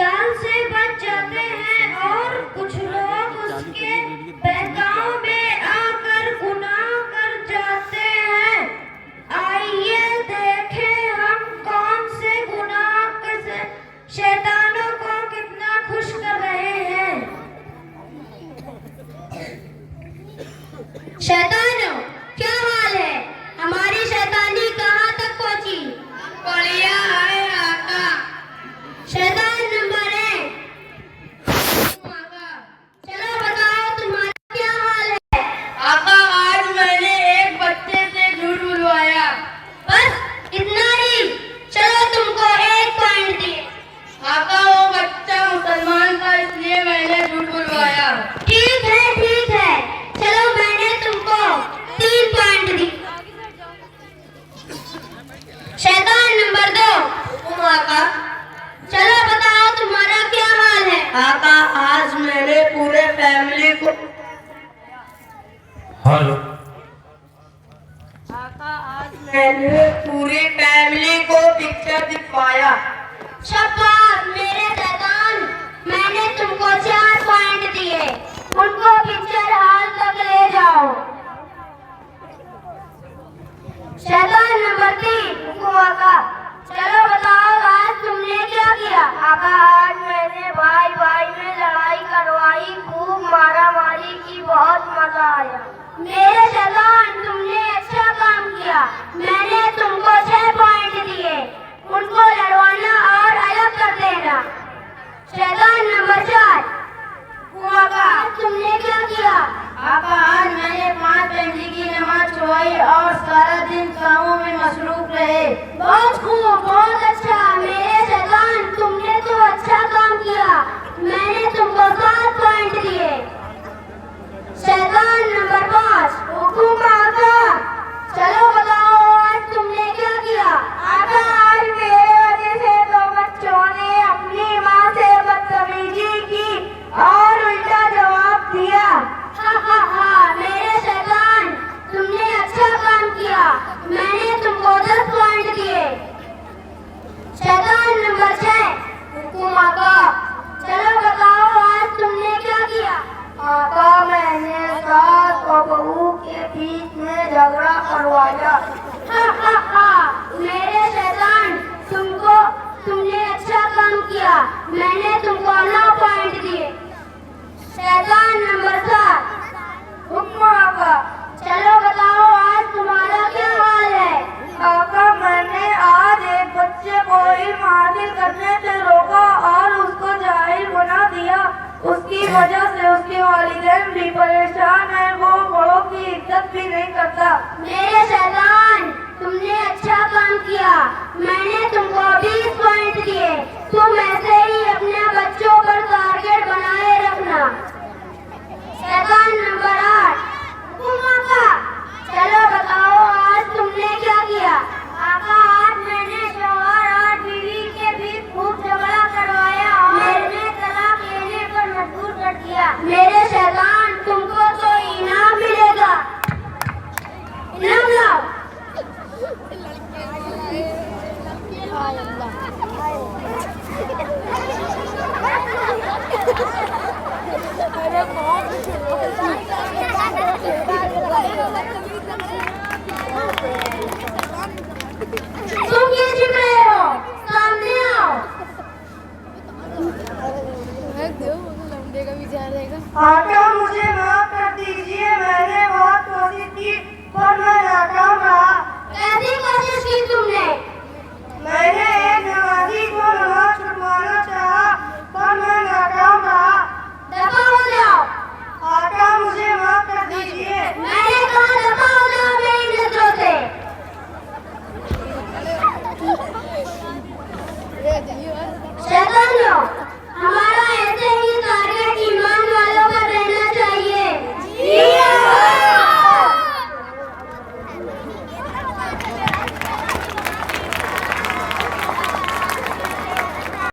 जाल से बच जाते हैं और कुछ लोग उसके बहकाव में आकर गुनाह कर जाते हैं। आइए देखें हम कौन से गुनाह से शैतानों को कितना खुश कर रहे हैं। शैतानों, क्या हाल है? हमारी शैतानी कहाँ तक पहुँची? बढ़िया है आका। शैतान नंबर 1, चलो बताओ तुम्हारा क्या हाल है? आका, आज मैंने एक बच्चे से झूठ बुलवाया। बस इतना ही? चलो तुमको 1 पॉइंट दिए। आका, वो बच्चा मुसलमान था इसलिए मैंने झूठ बुलवाया। ठीक है, चलो मैंने तुमको 3 पॉइंट दी। शैतान नंबर 2, आका। चलो बताओ तुम्हारा क्या हाल है? आका, आज मैंने पूरे फैमिली को आका, आज मैंने पूरी फैमिली को पिक्चर दिखवाया। शाबाश मेरे शैतान, मैंने तुमको 4 पॉइंट दिए। उनको पिक्चर हॉल तक ले जाओ। शैतान नंबर 3, आका। चलो बताओ आज तुमने क्या किया? आका, आज मैंने भाई में लड़ाई करवाई, खूब मारा मारी की, बहुत मजा आया। मेरे शैतान, तुमने अच्छा काम किया। मैंने तुमको 6 पॉइंट दिए। उनको लड़वाना और अलग कर देना। शैतान नंबर 4, आका। तुमने क्या किया? आका, आज मैंने 5 पेंजी की नमाज पढ़ाई और सारा दिन कामों में मसरूफ रहे। बहुत खूब, बहुत अच्छा। मेरे शैतान, तुमने तो अच्छा काम किया। मैंने तुमको 7 पॉइंट दिए। शैतान नंबर 5, आका। चलो बताओ आज तुमने क्या किया? आका, आज मेरे वजह से 2 बच्चों ने अपनी माँ से बदतमीजी की और उल्टा जवाब दिया। हा, मेरे शैतान, तुमने अच्छा काम किया। मैंने तुमको 10 पॉइंट दिए। शैतान नंबर 6, आका। चलो बताओ आज तुमने क्या किया? आका, मैंने सास और बहू के बीच में झगड़ा करवाया। हा, मेरे शैतान, तुमने अच्छा काम किया। मैंने तुमको 9 पॉइंट दिए। शैतान नंबर 7, आका। चलो बताओ आज तुम्हारा क्या हाल है? आका, मैंने आज एक बच्चे को इल्म हासिल करने से रोका और उसको जाहिल बना दिया। उसकी वजह से उसके वालिदैन भी परेशान हैं। वो बड़ों की इज्जत भी नहीं करता। मेरे शैतान, तुमने अच्छा काम किया। मैंने तुमको 20 पॉइंट दिए। तुम ऐसे ही अपने बच्चों पर टारगेट बनाए रखना। शैतान नंबर 8, आका। चलो बताओ आज तुमने क्या किया? आका, आज मैंने शौहर और बीवी के बीच खूब झगड़ा करवाया और मैंने तलाक लेने पर मजबूर कर दिया। मेरे शैतान, तुमको तो इनाम मिलेगा। इनाम लाओ। तुम ये छिप रहे हो? सामने आओ। आका,